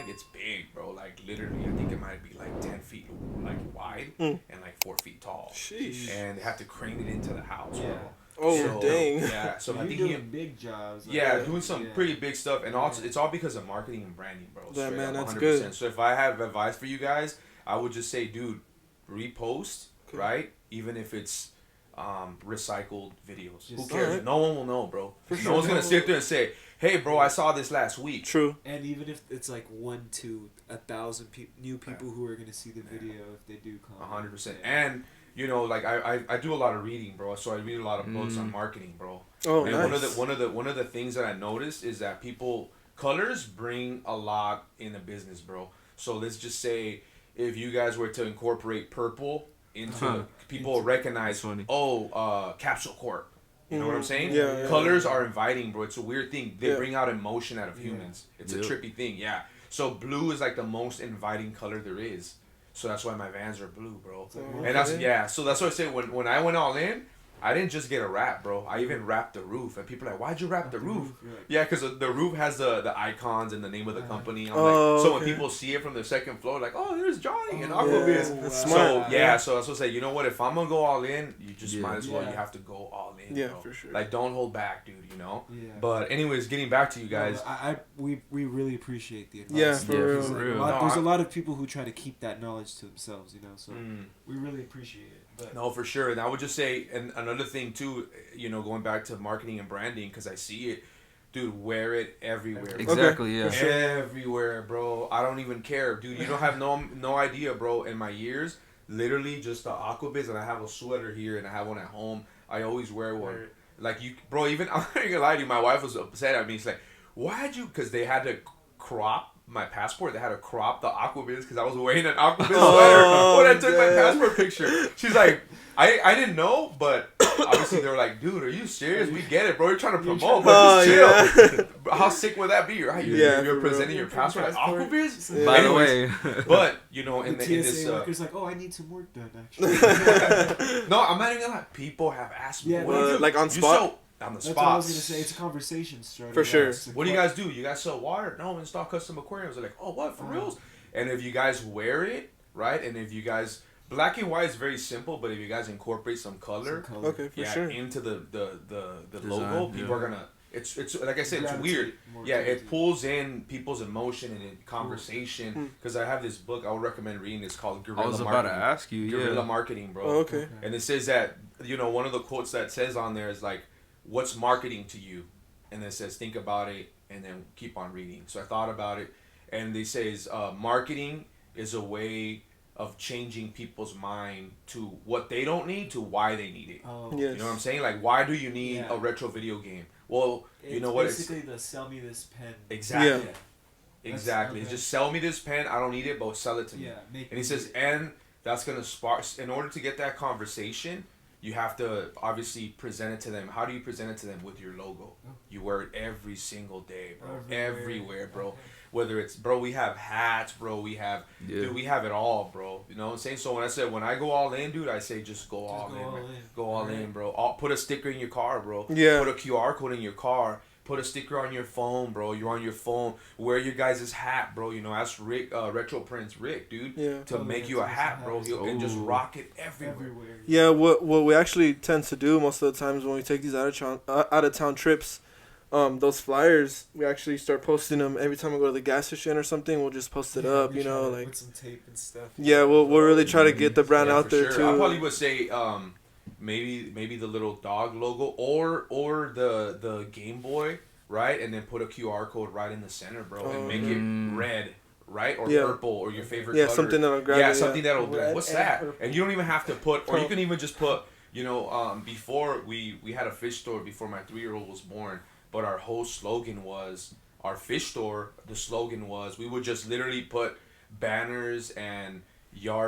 like, it's big, bro. Like, literally, I think it might be like 10 feet like wide and like 4 feet tall. Sheesh. And they have to crane it into the house, bro. Oh, so, dang. Yeah, so I think doing big jobs. Like, doing some pretty big stuff, and also it's all because of marketing and branding, bro. Yeah, man, that's 100%. good. So if I have advice for you guys, I would just say, dude, repost, right? Even if it's recycled videos. Who cares? Right. No one will know, bro. No one's gonna sit there and say, "Hey, bro, I saw this last week." True. And even if it's like 1 to 1,000 new people who are gonna see the video, if they do comment. 100%. And you know, like I do a lot of reading, bro. So I read a lot of books on marketing, bro. Oh, and nice. one of the things that I noticed is that colors bring a lot in a business, bro. So let's just say if you guys were to incorporate purple into people recognize, Capsule Corp. You know what I'm saying? Yeah. Colors are inviting, bro. It's a weird thing. They bring out emotion out of humans. It's a trippy thing. Yeah. So blue is like the most inviting color there is. So that's why my Vans are blue, bro. And that's so that's what I say when I went all in, I didn't just get a wrap, bro. I even wrapped the roof, and people are like, "Why'd you wrap the roof?" Yeah, because the roof has the icons and the name of the company. I'm like, so when people see it from the second floor, like, "Oh, there's Johnny and Aquaviz." That's So smart. so that's what I say. You know what? If I'm gonna go all in, you just might as well. You have to go all in. Yeah, bro. for sure. Like, don't hold back, dude. You know. Yeah. But anyways, getting back to you guys. We really appreciate the advice. Yeah, for real. There's a lot of people who try to keep that knowledge to themselves, you know. So we really appreciate it. But no, for sure. And I would just say, and another thing too, you know, going back to marketing and branding, because I see it, dude, wear it everywhere. Exactly, yeah. Everywhere, bro. I don't even care, dude. You don't have no idea, bro. In my years, literally just the Aquabiz, and I have a sweater here, and I have one at home. I always wear one. Like, you, bro, even, I'm not gonna lie to you, my wife was upset at me. She's like, why'd you, because they had to crop my passport. They had to crop the Aquabiz because I was wearing an Aquabiz sweater when I took my passport picture. She's like, I didn't know, but obviously they were like, dude, are you serious? We get it, bro. You're trying to promote, but just chill. How sick would that be, right? You're presenting your passport like Aquabiz? By the way. But, you know, in the this... worker's like, I need some work done, actually. No, I'm not even gonna lie. People have asked me, what do you do? Like on spot? On the That's spot. what I was gonna say. It's a conversation starter. For sure. What do you guys do? You guys sell water? No, install custom aquariums. They're like, oh, what, for reals? And if you guys wear it, right? And if you guys, black and white is very simple, but if you guys incorporate some color, okay, for sure, into the logo, people are gonna. It's like I said, it's weird. Yeah, it pulls in people's emotion and conversation. Because I have this book I would recommend reading. It's called Guerrilla Marketing. I was about to ask you. Guerrilla Marketing, bro. Oh, okay. And it says that, you know, one of the quotes that says on there is like, what's marketing to you? And it says, think about it and then keep on reading. So I thought about it, and they say marketing is a way of changing people's mind to what they don't need to why they need it. Yes. You know what I'm saying? Like, why do you need a retro video game? Well, you know what? It's basically the sell me this pen. Exactly. Yeah. Exactly. It's just sell me this pen. I don't need it, but sell it to me. And he says, and that's going to spark, in order to get that conversation, you have to obviously present it to them. How do you present it to them? With your logo. You wear it every single day, bro. Everywhere, bro. Okay. Whether it's, bro, we have hats, bro. We have, dude, we have it all, bro. You know what I'm saying? So when I said, when I go all in, dude, I say just go all in, man. Go all in, bro. Put a sticker in your car, bro. Yeah. Put a QR code in your car. Put a sticker on your phone, bro. You're on your phone. Wear your guys' hat, bro. You know, ask Rick, Retro Prince Rick, dude, to make you a hat, bro. And just rock it everywhere. Yeah, what we actually tend to do most of the times when we take these out of town trips, those flyers, we actually start posting them every time we go to the gas station or something. We'll just post it up, you know, like put some tape and stuff. Yeah, we'll really try to get the brand out there too. I probably would say maybe the little dog logo or the Game Boy, right? And then put a QR code right in the center, bro, and make it red, right? Or purple, or your favorite color. Something that'll grab it. Something that'll grab. What's that? Purple. And you don't even have to put, or you can even just put, you know, before we had a fish store before my 3-year-old was born, but our whole slogan was, our fish store, the slogan was, we would just literally put banners and the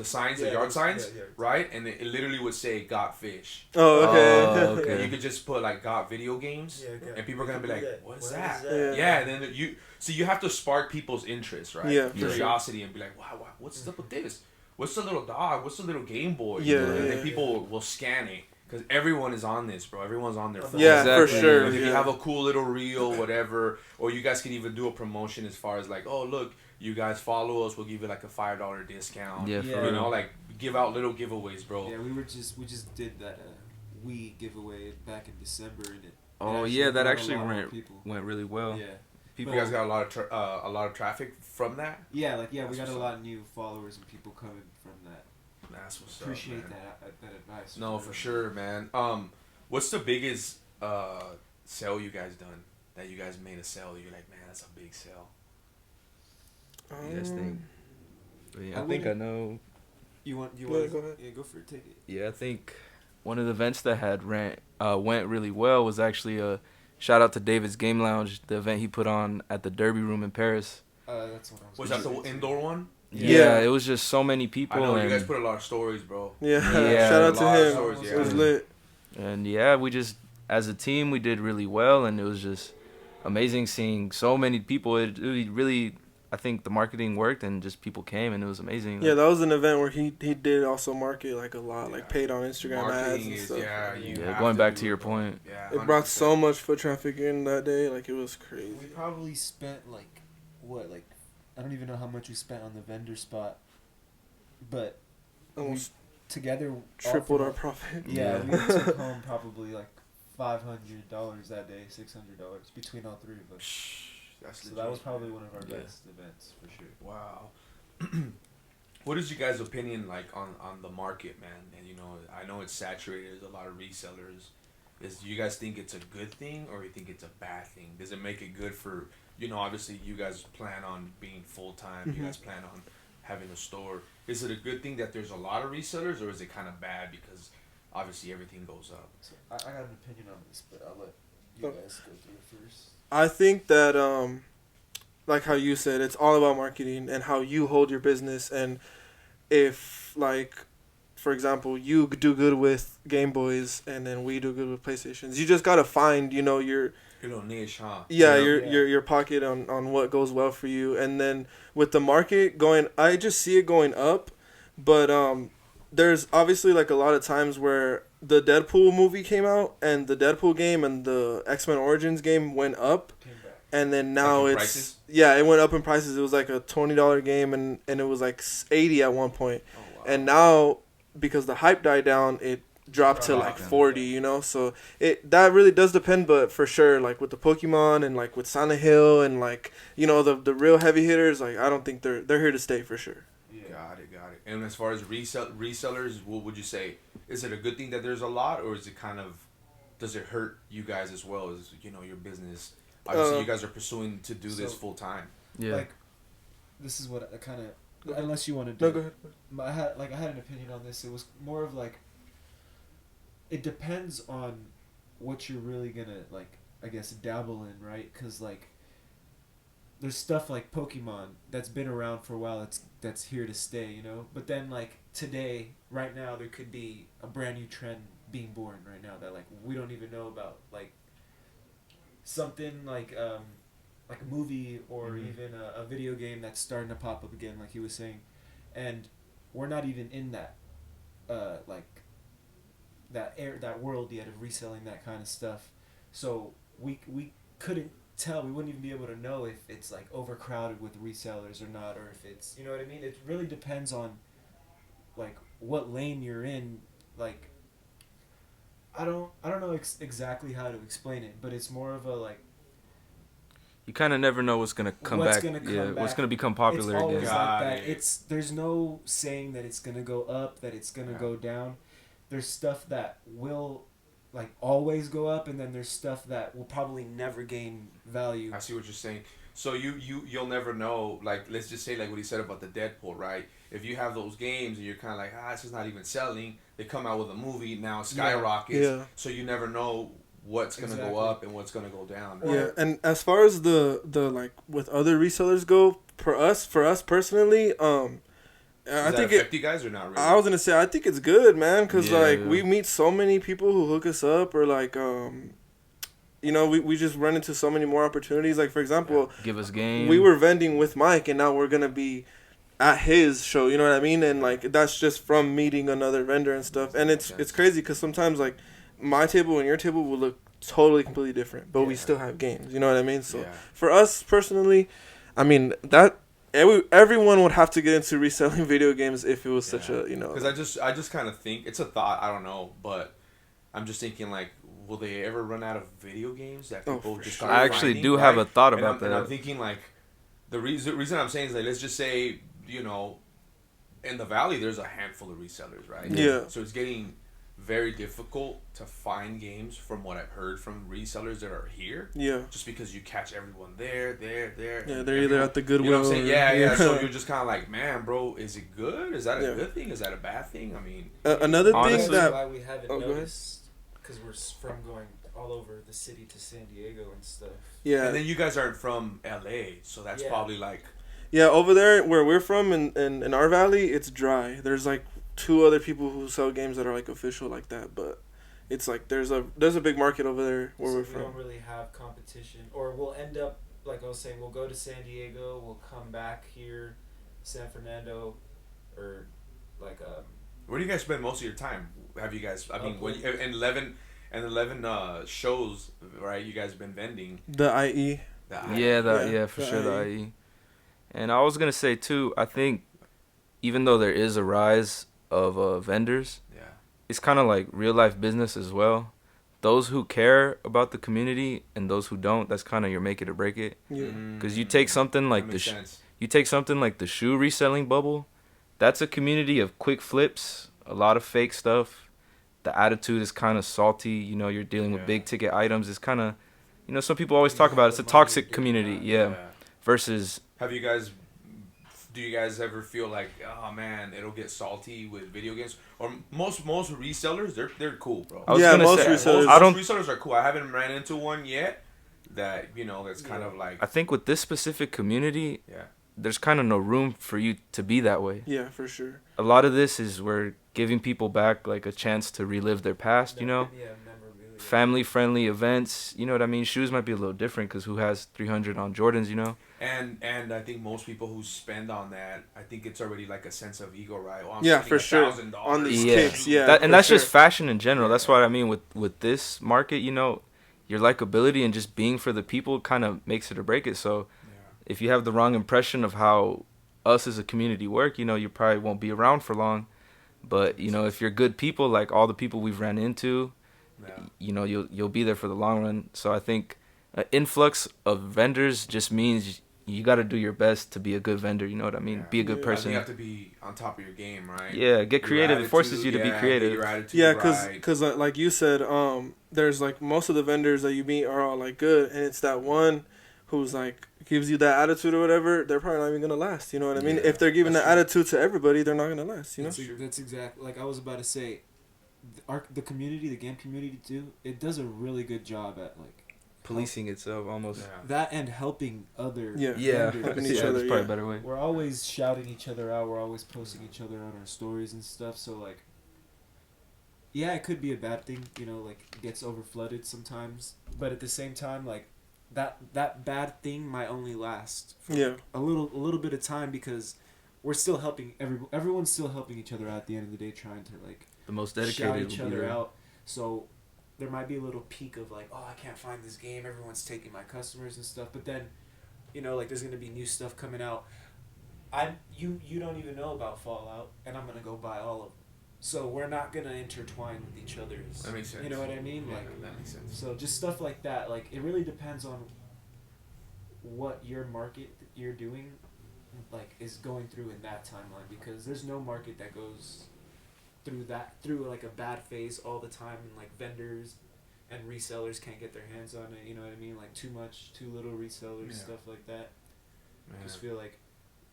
signs, the yard signs, right? And it literally would say "Got Fish." Oh, okay. And you could just put like "Got Video Games," and people are gonna be like, "What is that?" Yeah, and then you have to spark people's interest, right? Yeah, curiosity, and be like, "Wow, what's up with this? What's the little dog? What's the little Game Boy?" Yeah, and then people will scan it. Because everyone is on this, bro. Everyone's on their phone. Yeah, Exactly. for sure. If Yeah. you have a cool little reel, whatever, or you guys can even do a promotion as far as like, oh look, you guys follow us, we'll give you like a $5 discount. Yeah, for You real. know, like give out little giveaways, bro. Yeah, we just did that Wii giveaway back in December, and it. Oh it yeah, that brought a actually lot more went people. really well. Yeah. You guys got a lot of traffic from that. Yeah, we That's got a what's lot of new followers and people coming from that. That's what's Appreciate up, man. that advice. No, for sure, man. What's the biggest sale you guys done that you guys made a sale? You're like, man, that's a big sale. You guys think? But yeah, I I think I wouldn't- know. You Yeah, want? go ahead. Yeah, go for it. Take it. Yeah, I think one of the events that went really well was actually a shout out to David's Game Lounge, the event he put on at the Derby Room in Paris. That's what I was. Was gonna that the say, too. indoor one? Yeah, it was just so many people. I know you and, guys put a lot of stories, bro. Yeah. Yeah, Shout a out to lot of him. stories, It was yeah. lit. and yeah, we just as a team we did really well, and it was just amazing seeing so many people. It really, I think the marketing worked, and just people came, and it was amazing. Yeah, that was an event where he did also market like a lot, like paid on Instagram ads Marketing and is, stuff. you Yeah, have going back do to your it, bro. point. Yeah, It brought 100%. so much foot traffic in that day, like it was crazy. We probably spent like I don't even know how much we spent on the vendor spot, but Almost together tripled our offered- profit. Yeah, Yeah. we took home probably like $500 that day, $600 between all three of us. That's So legit. that was probably one of our Yeah. best events for sure. Wow. What is your guys' opinion like on the market, man? And you know, I know it's saturated. There's a lot of resellers. Do you guys think it's a good thing or you think it's a bad thing? Does it make it good for, you know, obviously you guys plan on being full time. Mhm. You guys plan on having a store. Is it a good thing that there's a lot of resellers, or is it kind of bad because obviously everything goes up? So I got an opinion on this, but I'll let you guys go through it first. I think that like how you said, it's all about marketing and how you hold your business. And if, like, for example, you do good with Game Boys and then we do good with PlayStations, you just gotta find, you know, your Little niche, huh? your pocket on what goes well for you. And then with the market going, I just see it going up, but there's obviously like a lot of times where the Deadpool movie came out and the Deadpool game and the X-Men Origins game went up. Came back. And then now Like in it's prices? it went up in prices. It was like a $20 game and it was like 80 at one point. Oh, wow. And now because the hype died down, it dropped to like Dropped. 40, you know. So that really does depend, but for sure, like with the Pokemon and like with Silent Hill and like, you know, the real heavy hitters, like I don't think they're here to stay for sure. Yeah. Got it. And as far as resellers, what would you say? Is it a good thing that there's a lot, or is it kind of, does it hurt you guys as well as, you know, your business? Obviously, you guys are pursuing to do this so- full time. Yeah. Like, this is what I kind of. Go ahead. Unless you want to do. No, go ahead. I had an opinion on this. It was more of like. It depends on what you're really gonna like. I guess dabble in, right? Because like. There's stuff like Pokemon that's been around for a while. That's here to stay, you know. But then like today, right now, there could be a brand new trend being born right now that like we don't even know about, like. Something like a movie or Mhm. even a video game that's starting to pop up again, like he was saying, and we're not even in that like that world yet of reselling that kind of stuff, so we couldn't tell. We wouldn't even be able to know if it's like overcrowded with resellers or not, or if it's, you know what I mean. It really depends on like what lane you're in. Like I don't know exactly how to explain it, but it's more of a like. You kind of never know what's gonna come What's back. gonna come yeah, what's back. gonna become popular It's always again. Got like that. it. There's no saying that it's gonna go up, that it's gonna Yeah. go down. There's stuff that will like always go up, and then there's stuff that will probably never gain value. I see what you're saying. So you'll never know. Like, let's just say like what he said about the Deadpool, right? If you have those games and you're kind of like, this is not even selling. They come out with a movie now, skyrockets. Yeah. So you never know what's gonna Exactly. go up and what's gonna go down. Yeah, and as far as the like with other resellers go, for us personally, I Does think that affect you guys or not really? I was gonna say I think it's good, man, because Yeah, like yeah. we meet so many people who hook us up, or like you know, we just run into so many more opportunities. Like for example, Give us game. we were vending with Mike, and now we're gonna be at his show, you know what I mean? And like that's just from meeting another vendor and stuff. And it's crazy because sometimes like my table and your table will look totally completely different, but we still have games. You know what I mean? So for us personally, I mean that everyone would have to get into reselling video games if it was such a, you know. Because I just kind of think it's a thought. I don't know, but I'm just thinking like, will they ever run out of video games that people just start I actually finding, do have a thought about that. And I'm thinking like, the reason I'm saying is like, let's just say, you know, in the valley there's a handful of resellers, right? Yeah. So it's getting very difficult to find games from what I've heard from resellers that are here. Yeah. Just because you catch everyone there. Yeah, they're either at the Goodwill. You know what I'm saying? Yeah. So you're just kind of like, man, bro, is it good? Is that a good thing? Is that a bad thing? I mean, another thing that why we haven't noticed, because we're from going all over the city to San Diego and stuff. Yeah. And then you guys aren't from LA, so that's probably like. Yeah, over there where we're from in our valley, it's dry. There's like 2 other people who sell games that are like official like that, but it's like there's a big market over there where we're from. We don't really have competition, or we'll end up like I was saying, we'll go to San Diego, we'll come back here, San Fernando, or like Where do you guys spend most of your time? Have you guys? I mean, when in 11 shows, right? You guys have been vending. The IE. For sure, the IE. And I was gonna say too, I think even though there is a rise of vendors, it's kind of like real life business as well. Those who care about the community and those who don't, that's kind of your make it or break it. Yeah. Because you take something like the shoe reselling bubble, that's a community of quick flips, a lot of fake stuff. The attitude is kind of salty. You know, you're dealing with big ticket items. It's kind of, you know, some people always talk about it's a toxic community. Versus. Do you guys ever feel like, oh man, it'll get salty with video games? Or most resellers, they're cool, bro. Most resellers are cool. I haven't ran into one yet that, you know, that's kind of like. I think with this specific community, there's kind of no room for you to be that way. Yeah, for sure. A lot of this is we're giving people back like a chance to relive their past, you know? Family-friendly events, you know what I mean? Shoes might be a little different because who has 300 on Jordans, you know? And I think most people who spend on that, I think it's already like a sense of ego, right? For sure. On these kicks, that's just fashion in general. That's what I mean with this market, you know, your likability and just being for the people kind of makes it or break it. So if you have the wrong impression of how us as a community work, you know, you probably won't be around for long. But, you know, if you're good people, like all the people we've ran into, you know, you'll be there for the long run. So I think an influx of vendors just means you got to do your best to be a good vendor. You know what I mean? Be a good person. You have to be on top of your game, right? Yeah, get creative. It forces you to be creative. Because like you said, there's like most of the vendors that you meet are all like good, and it's that one who's like gives you that attitude or whatever. They're probably not even gonna last. You know what I mean? If they're giving that attitude to everybody, they're not gonna last. You know? That's exactly like I was about to say. The community, the game community too, it does a really good job at like policing itself almost. That and helping other helping each other. That's probably a better way. We're always shouting each other out. We're always posting each other on our stories and stuff. So like, yeah, it could be a bad thing. You know, like it gets over flooded sometimes. But at the same time, like that bad thing might only last for a little bit of time because we're still helping everyone's still helping each other out at the end of the day, trying to like. The most dedicated shout each other out. So there might be a little peak of like, oh, I can't find this game. Everyone's taking my customers and stuff. But then, you know, like there's gonna be new stuff coming out. You don't even know about Fallout, and I'm gonna go buy all of them. So we're not gonna intertwine with each other's. That makes sense. You know what I mean? Yeah, like that makes sense. So just stuff like that. Like it really depends on what your market that you're doing, like is going through in that timeline because there's no market that goes through like a bad phase all the time and like vendors and resellers can't get their hands on it, you know what I mean? Like too little resellers, stuff like that. I just feel like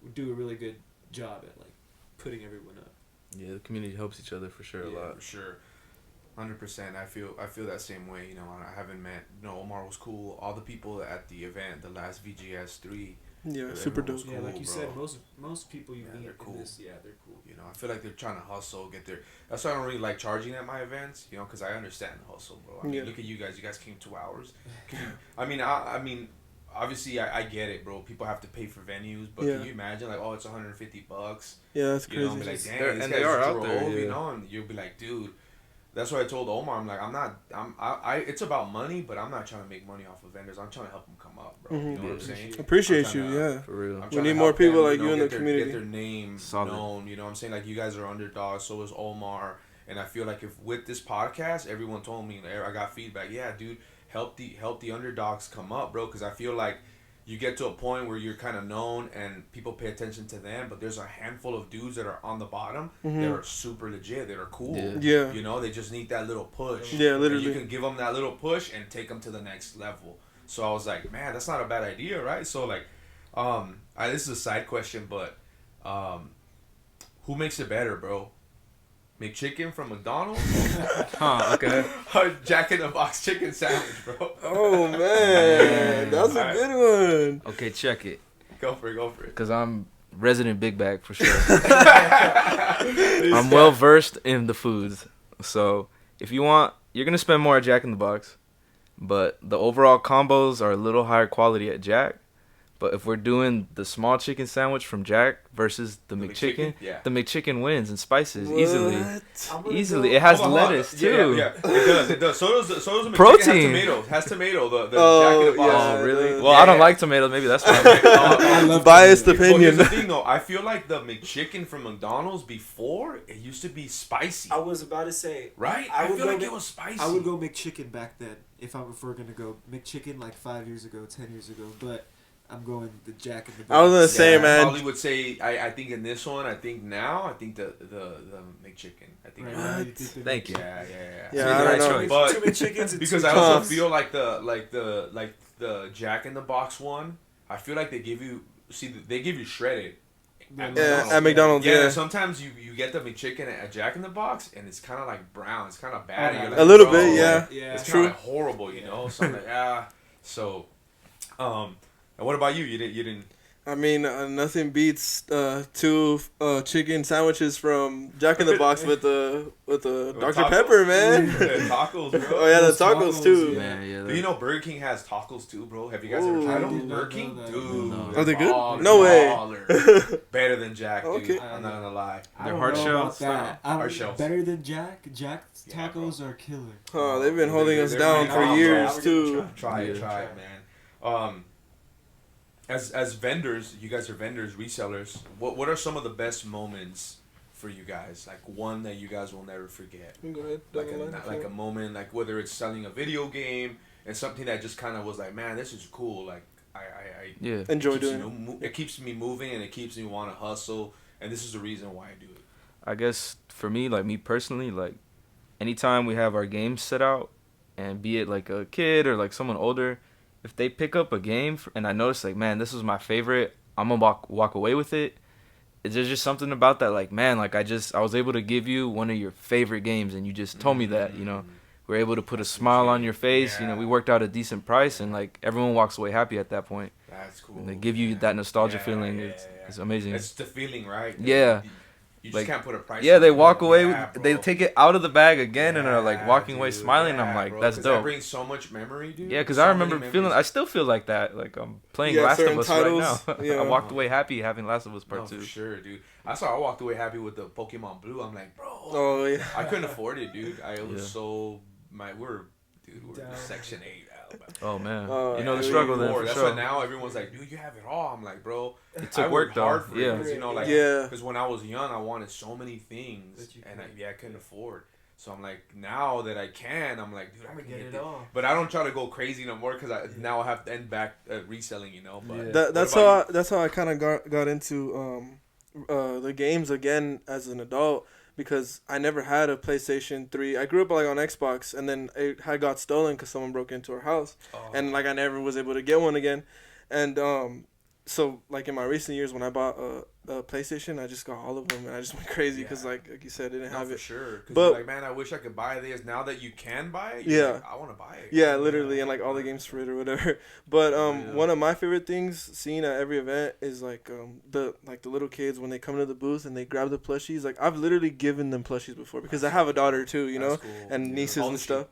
we do a really good job at like putting everyone up. Yeah, the community helps each other for sure a lot. For sure. 100%. I feel that same way, you know. I haven't met, you know, Omar was cool. All the people at the event, the last VGS 3. Yeah, super dope. Cool, like you said, most people you meet they're cool. They're cool. You know, I feel like they're trying to hustle, get their. That's why I don't really like charging at my events, you know, because I understand the hustle, bro. I mean, look at you guys. You guys came 2 hours. I mean, obviously I get it, bro. People have to pay for venues, but can you imagine like, oh, it's $150? Yeah, that's crazy. You know, be like, damn, these guys drove, you know, and you'll be like, dude. That's what I told Omar. I'm like, it's about money, but I'm not trying to make money off of vendors. I'm trying to help them come up, bro. You know what I'm saying? Appreciate you, yeah. For real. We need more people like you in the community. Get their name known. You know what I'm saying? Like, you guys are underdogs. So is Omar. And I feel like if with this podcast, everyone told me, I got feedback. Yeah, dude, help the underdogs come up, bro. Because I feel like you get to a point where you're kind of known and people pay attention to them, but there's a handful of dudes that are on the bottom that are super legit, that are cool. Yeah. You know, they just need that little push. Yeah, literally. And you can give them that little push and take them to the next level. So I was like, man, that's not a bad idea, right? So like, this is a side question, but who makes it better, bro? McChicken from McDonald's? Okay. Or Jack in the Box chicken sandwich, bro? Oh, man. That's a good one. Okay, check it. Go for it. Because I'm resident big bag for sure. I'm well versed in the foods. So if you want, you're going to spend more at Jack in the Box. But the overall combos are a little higher quality at Jack. But if we're doing the small chicken sandwich from Jack versus the McChicken, the McChicken wins in spices easily. It has lettuce too. Yeah, it does. So does the McChicken. Protein. Has tomato. The Jack in the Box. Oh, really? Well, I don't like tomatoes. Maybe that's why. I love biased opinion. Here's the thing, though. I feel like the McChicken from McDonald's before, it used to be spicy. I was about to say. Right? I feel like it was spicy. I would go McChicken back then if we're going to go McChicken like 5 years ago, 10 years ago. But I'm going the Jack in the Box. I was gonna say, man. I probably would say. I think in this one. I think the McChicken. I think. Right. Thank you. Yeah, I don't know. But two McChickens because I also feel like the Jack in the Box one. I feel like they give you shredded. At McDonald's. Yeah. Sometimes you get the McChicken at Jack in the Box and it's kind of like brown. It's kind of bad. Like, a little bit, yeah. It's kind of like horrible, you know. So I'm like, So, and what about you? You didn't. I mean, nothing beats two chicken sandwiches from Jack in the Box with the Dr. Pepper, man. Tacos, bro. Oh yeah, the tacos too. Man, Do you know Burger King has tacos too, bro? Have you guys ever tried them? Burger King, dude. Are they good? No way. Better than Jack, dude. Okay. I'm not gonna lie. They're hard shells. Hard shells. Better than Jack. Jack's tacos are killer. Oh, they've been holding us down for years too. Try it, man. As vendors, you guys are vendors, resellers. What are some of the best moments for you guys? Like one that you guys will never forget. Go ahead. Like a moment, like whether it's selling a video game and something that just kind of was like, man, this is cool. Like I enjoy doing it. It keeps me moving and it keeps me want to hustle. And this is the reason why I do it. I guess for me, like me personally, like anytime we have our games set out, and be it like a kid or like someone older. If they pick up a game and I notice like, man, this was my favorite, I'm gonna walk away with it. There's just something about that, like, man, like I was able to give you one of your favorite games and you just told me that, you know. We're able to put a smile on your face, you know, we worked out a decent price and like everyone walks away happy at that point. That's cool. And they give you that nostalgia feeling. It's amazing. It's the feeling, right? Yeah. You just can't put a price. Yeah, they walk away. They take it out of the bag again and are like walking away smiling. I'm like, that's dope. That brings so much memory, dude. Yeah, because I remember feeling. I still feel like that. Like I'm playing Last of Us right now. I walked away happy having Last of Us Part 2. For sure, dude. I walked away happy with the Pokemon Blue. I'm like, bro. Oh yeah. I couldn't afford it, dude. We're Section 8. Oh man, you know the struggle then for That's sure. why now everyone's like, dude, you have it all. I'm like, bro, it took work though. Hard for it, you know, like, yeah. Because when I was young, I wanted so many things, and I couldn't afford. So I'm like, now that I can, I'm like, dude, I can get it all. But I don't try to go crazy no more because now I have to end back reselling, you know. But that's how I kind of got into the games again as an adult. Because I never had a PlayStation 3. I grew up like on Xbox, and then it had got stolen because someone broke into our house, and like I never was able to get one again. And so like in my recent years when I bought a PlayStation, I just got all of them, and I just went crazy because like you said, I didn't have it. For sure. But you're like, man, I wish I could buy this. Now that you can buy it, like, I want to buy it. Yeah, literally, and like all the games for it or whatever. But one of my favorite things seen at every event is like the little kids when they come to the booth and they grab the plushies. Like I've literally given them plushies before because I have a daughter too, you know, and nieces and stuff.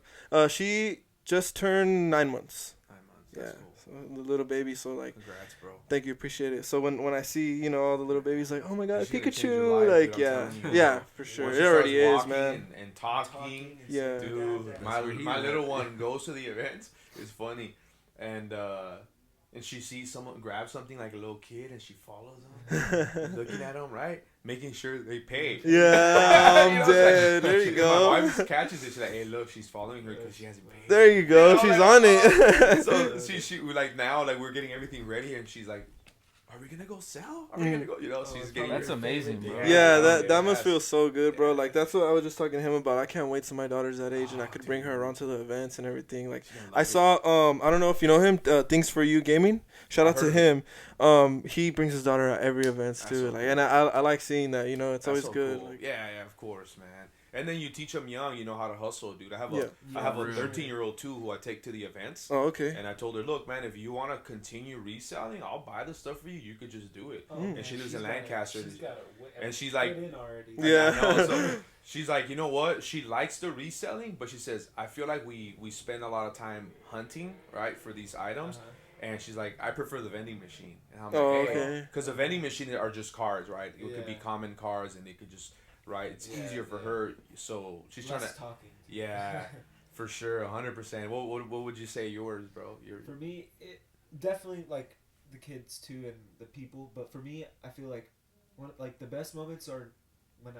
She just turned 9 months. 9 months. That's cool. So the little baby. So like, congrats, bro. thank you, appreciate it. So when I see all the little babies like, oh my god, It's gonna change Pikachu, your life, like dude, yeah, for sure, Once it she already starts is, man. walking and talking, Yeah. dude. My little one goes to the events. It's funny, and she sees someone grab something like a little kid, and she follows them, looking at them, right, making sure they pay. Yeah, I'm dead. There you go. My wife catches it. She's like, "Hey, look, she's following her because she hasn't paid." There you go. She's like, on it. So she like now like we're getting everything ready, and she's like, "Are we gonna go sell? Are we gonna go?" She's getting. That's amazing, bro. Yeah, that must feel so good, bro. Like that's what I was just talking to him about. I can't wait till my daughter's that age and I could bring her around to the events and everything. Like I saw, I don't know if you know him, Things for You Gaming. Shout out to him. He brings his daughter at every events too. Like, and I like seeing that. It's always so good. Cool. Like, yeah, of course, man. And then you teach them young, how to hustle, dude. I have a 13-year-old too who I take to the events. Oh, okay. And I told her, look, man, if you want to continue reselling, I'll buy the stuff for you. You could just do it. And she lives in Lancaster. And she's like, yeah. So she's like, you know what? She likes the reselling, but she says, I feel like we spend a lot of time hunting, right, for these items. And she's like, I prefer the vending machine. And I'm like, okay. Because the vending machine are just cards, right? It could be common cards, and they could just, right? It's easier for her. So she's trying to talking. Yeah, for sure, 100%. What would you say yours, bro? For me, it definitely like the kids too and the people. But for me, I feel like the best moments are when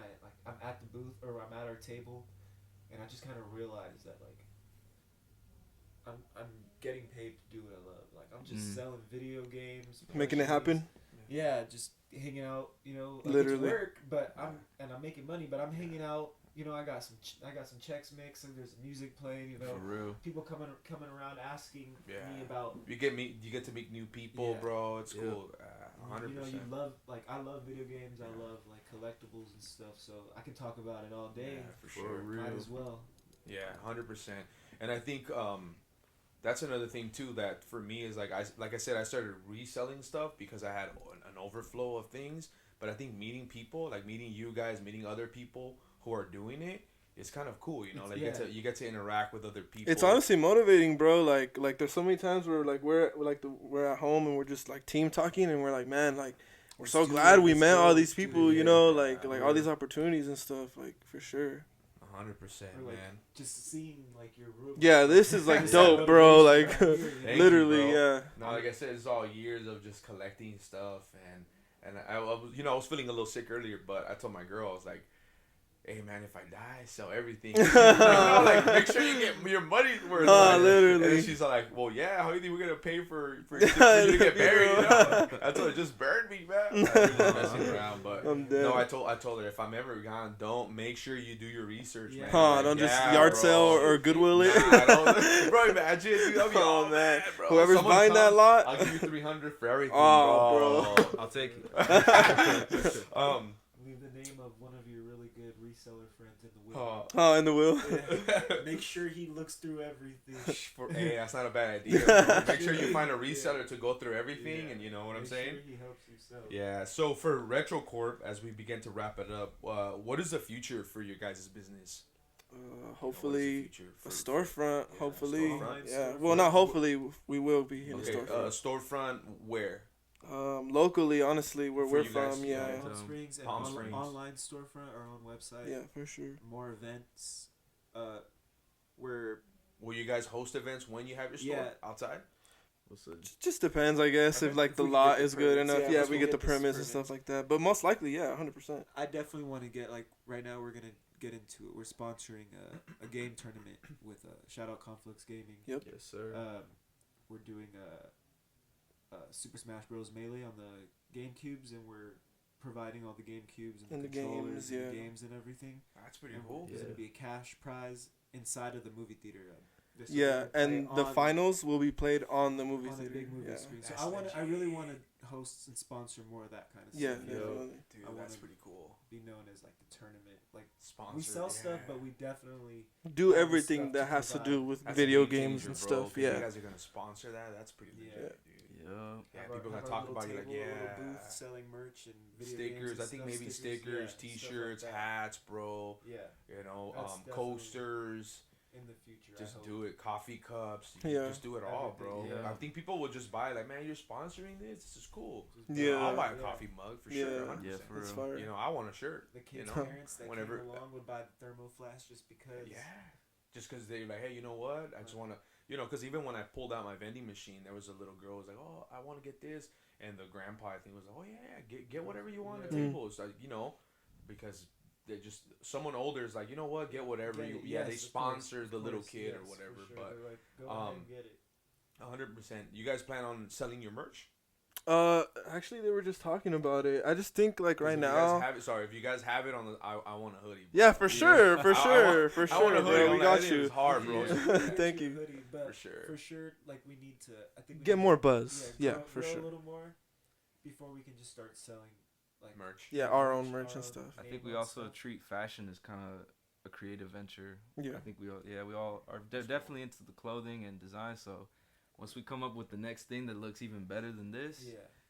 I'm at the booth or I'm at our table, and I just kind of realize that I'm getting paid to do what I love. Like I'm just selling video games, making it happen. Yeah, just hanging out. Literally. It's work, but I'm making money, but I'm hanging out. I got some checks mixed, and there's music playing. For real. People coming around asking me about. You get to meet new people, bro. It's cool. 100%. You love I love video games. I love collectibles and stuff. So I can talk about it all day. Yeah, for sure. Might as well. Yeah, 100%. And I think that's another thing too that for me is like I said, I started reselling stuff because I had an overflow of things. But I think meeting people, like meeting you guys, meeting other people who are doing it, it's kind of cool, you get to interact with other people. It's honestly motivating, bro. Like there's so many times where we're at home and we're just like team talking and we're like, man, like we're so glad we met all these people, all these opportunities and stuff, like for sure. 100%, man. Just seeing your room. Yeah, this is dope, bro. Like literally, you, bro. yeah. No, like I said, it's all years of just collecting stuff, and I was I was feeling a little sick earlier, but I told my girl, I was like, hey man, if I die, sell everything. Make sure you get your money's worth. Literally. And then she's like, well, yeah, how do you think we're gonna pay for you to get buried? I told her, just burn me, man. I was just messing around, but no, I told her if I'm ever gone, don't make sure you do your research, man. Don't just yard sale or Goodwill it. Bro, imagine, dude. I'll be man, bro. whoever's buying that lot, I'll give you $300 for everything. Oh, bro. I'll take it. Leave the name of one of your really good reseller friends in the will. In the will. Yeah. Make sure he looks through everything. Hey, that's not a bad idea, bro. Make sure you find a reseller to go through everything, and you know what I'm saying? Sure he helps you sell. Yeah, so for Retro Corp, as we begin to wrap it up, what is the future for your guys' business? Hopefully a storefront. Hopefully. Storefront? Yeah. Well, not hopefully. We will be in a storefront. Storefront where? Locally, honestly, where we're from, Palm Springs and Palm Springs. Online storefront, our own website. Yeah, for sure. More events. Will you guys host events when you have your store outside? Just depends, I guess, if the lot is good enough. Yeah, we get the premise and stuff like that. But most likely, 100%. I definitely want to get right now. We're gonna get into it. We're sponsoring a game tournament with Shoutout Conflicts Gaming. Yep. Yes, sir. We're doing Super Smash Bros. Melee on the GameCubes, and we're providing all the GameCubes and the controllers and the games and everything. That's pretty cool. There's going to be a cash prize inside of the movie theater. And the finals will be played on the movie theater. Big movie screen. So I really want to host and sponsor more of that kind of stuff. stuff. Yeah, definitely. Dude, that's pretty cool. Be known as the tournament. Sponsor. We sell stuff, but we definitely do everything that has to do with video games and stuff. Yeah. You guys are gonna sponsor that. That's pretty legit, dude. Yeah, people are gonna talk about you booth selling merch and video stickers. I think maybe stickers, T-shirts, hats, bro. Yeah. Coasters. in the future. Just do it. Coffee cups. Yeah. Just do it all, bro. Yeah. I think people will just buy like, man, you're sponsoring this. This is cool. Yeah. I'll buy a coffee mug for sure. 100%. Yeah, for That's real. fire. You know, I want a shirt. The kids' you know? parents that Whenever, came along would buy the thermo flask just because. Yeah. Just because they're like, hey, you know what? I just want to, you know, because even when I pulled out my vending machine, there was a little girl who was like, oh, I want to get this. And the grandpa, I think, was like, oh, yeah, get whatever you want at the table. It's like, you know, because they just, someone older is like, you know what? Get whatever you, they sponsor the little kid or whatever. Sure. But, like, go ahead and get it. 100%. You guys plan on selling your merch? Actually, they were just talking about it. I just think like right If now. if you guys have it on the, I want a hoodie. Bro. Yeah, for sure, for sure. I want a hoodie. Bro. We got you. you. It's hard, bro. Thank you. Hoodie, but For sure. like we need to. I think we Get need more to, buzz. Yeah, grow, for grow sure. a little more before we can just start selling like merch. Yeah, our own merch and stuff. I think we also treat fashion as kind of a creative venture. Yeah. I think we all are definitely into the clothing and design. So once we come up with the next thing that looks even better than this,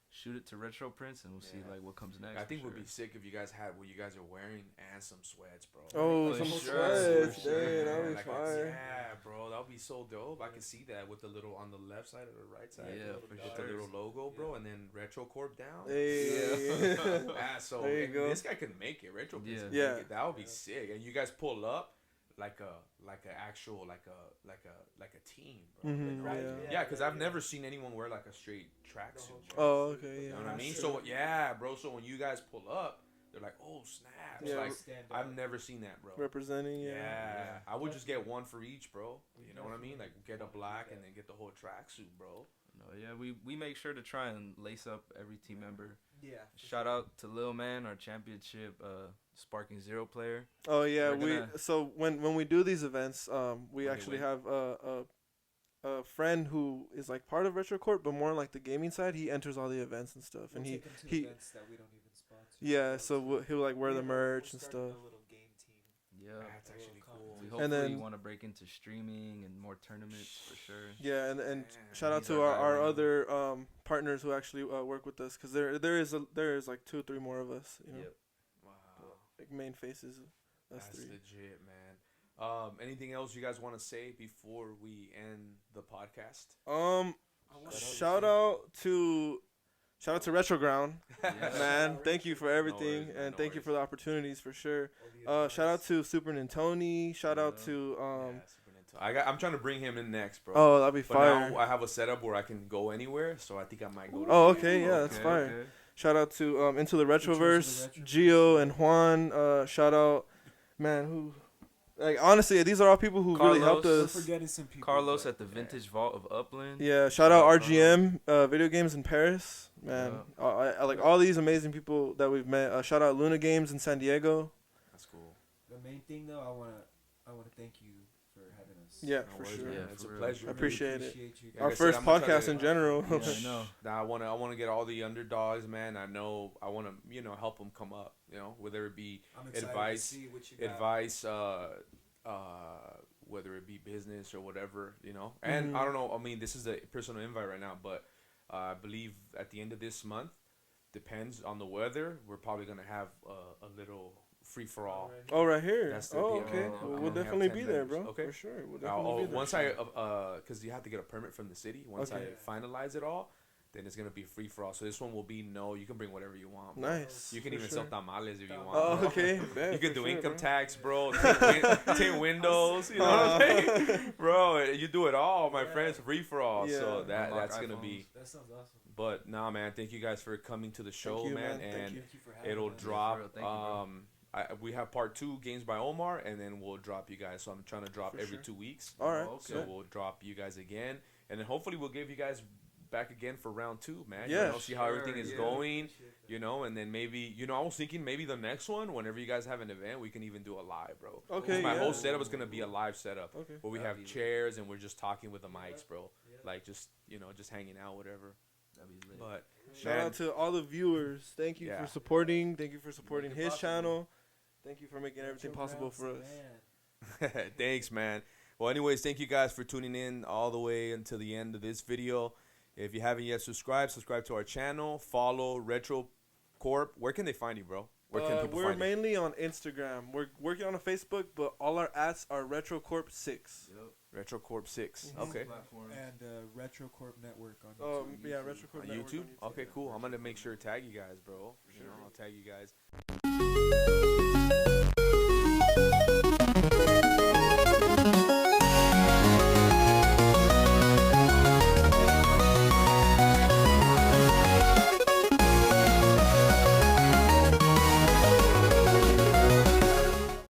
shoot it to Retro Prints and we'll see like what comes next. I think it would be sick if you guys had what you guys are wearing and some sweats, bro. Oh, some sweats. For sure. Dang, that would be Like, fire. yeah, bro, that would be so dope. I can see that with the little on the left side or the right side. Yeah, with for the sure. little logo, bro, and then Retro Corp down. Hey. Yeah, so There you go. this guy can make it. Retro Prints can Yeah. make it. That would be sick. And you guys pull up like a team, bro. Mhm, Like, yeah. yeah, because I've never seen anyone wear like a straight tracksuit. bro. Oh, okay, You know yeah. what I mean? So yeah, bro. So when you guys pull up, they're like, "Oh snap!" Yeah. Like Stand out. I've never seen that, bro. Representing, Yeah. I would just get one for each, bro. You know what I mean? Like get a black and then get the whole tracksuit, bro. No, yeah, we make sure to try and lace up every team member. Yeah. Shout out to Lil Man, our championship Sparking Zero player. Oh yeah, We're gonna- so when we do these events, we they actually win. have a friend who is like part of Retro Corp, but more like the gaming side. He enters all the events and stuff, and We'll take 'em to he events that we don't even sponsor. yeah. So he'll like wear the merch and started stuff. A little game team. Yeah. That's actually cool. We hopefully And then- want to break into streaming and more tournaments for sure. Yeah, and Man, shout out he's to our guy our right other partners who actually work with us, because there is like 2 or 3 more of us, you know, Yep. Wow. like main faces. Us That's 3. legit, man. Anything else you guys want to say before we end the podcast? Shout out to Retro Ground, Yes. man. Thank you for everything, worries, man, and no thank you worries. for the opportunities for sure. All the Shout out advice. to Super Nintendo. Shout out Yeah. to Yeah, Super Nintendo. I'm trying to bring him in next, bro. oh, that'd be But fire. now I have a setup where I can go anywhere, so I think I might go. To Oh, okay, yeah, that's Okay, fire. okay. Shout out to Into the Retroverse, Retroverse. Gio and Juan. Shout out, man. Who, like honestly, these are all people who really helped Carlos. We're us. forgetting some people. Carlos but- at the Vintage Vault of Upland. Yeah, shout out RGM, Video Games in Paris, man. Yeah. I like all these amazing people that we've met. Shout out Luna Games in San Diego. That's cool. The main thing though, I wanna thank you for having us. Yeah, No for worries, sure. man. Yeah, it's for a real. pleasure. I appreciate it. Appreciate you. Like Our I said, first I'm gonna try podcast to- in general. Yeah, I know. Now I want to get all the underdogs, man. I want to help them come up. Whether it be I'm excited advice, to see what you got. advice, whether it be business or whatever, And Mhm. I don't know. I mean, this is a personal invite right now, but I believe at the end of this month, depends on the weather. We're probably gonna have a little free for all. Alright. Oh, right here. That's the Oh, deal. okay. I'm Well, gonna we'll have definitely 10 be there, members. bro. Okay. For sure. We'll Now, definitely be there. once because you have to get a permit from the city. Once Okay. I finalize it all, then it's gonna be free for all. So this one will be you can bring whatever you want. Bro. Nice. You can for even sure. sell tamales if you want. Oh, bro. okay. Bet, You can for do sure, income bro. tax, bro. Tint windows. You know what I'm saying, bro? You do it all, my friends. Free for all. Yeah. So Unlock that's gonna iPhones. be. That sounds awesome. But nah, man. Thank you guys for coming to the show, you, man. man. Thank And you. Thank you for having it'll us. drop. for real. Thank you, bro. We have part 2, Games by Omar, and then we'll drop you guys. So I'm trying to drop For every sure. 2 weeks. All right. Oh, okay. So we'll drop you guys again, and then hopefully we'll give you guys back again for round 2, man. Yeah. See how everything is Sure, going. Appreciate that. And then maybe, I was thinking maybe the next one, whenever you guys have an event, we can even do a live, bro. Okay, 'Cause my yeah. whole setup is gonna be a live setup Okay. where we That'd have be lit. chairs and we're just talking with the mics, bro. Yeah. Like just hanging out, whatever. That'd be lit. But Shout man, out to all the viewers. Thank you Yeah. for supporting. Thank you for supporting Make it his possible. channel. Thank you for making everything Retro possible for us. Grounds, man. thanks, man. Well, anyways, thank you guys for tuning in all the way until the end of this video. If you haven't yet subscribe to our channel. Follow Retro Corp. Where can they find you, bro? Where can people we're find mainly on Instagram. We're working on a Facebook, but all our ads are RetroCorp6. Yep. RetroCorp6. Mm-hmm. Okay. And RetroCorp Network on YouTube. Yeah, RetroCorp On Network YouTube? on YouTube. Okay, cool. I'm gonna make sure to tag you guys, bro. You know, I'll tag you guys.